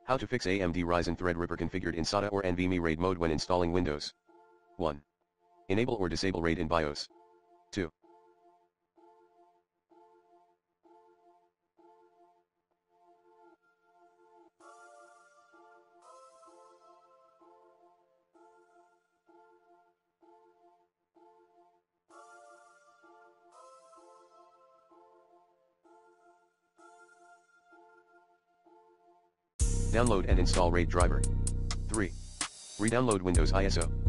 How to fix AMD Ryzen Threadripper configured in SATA or NVMe RAID mode when installing Windows. 1. Enable or disable RAID in BIOS. 2. Download and install RAID driver. 3. Redownload Windows ISO.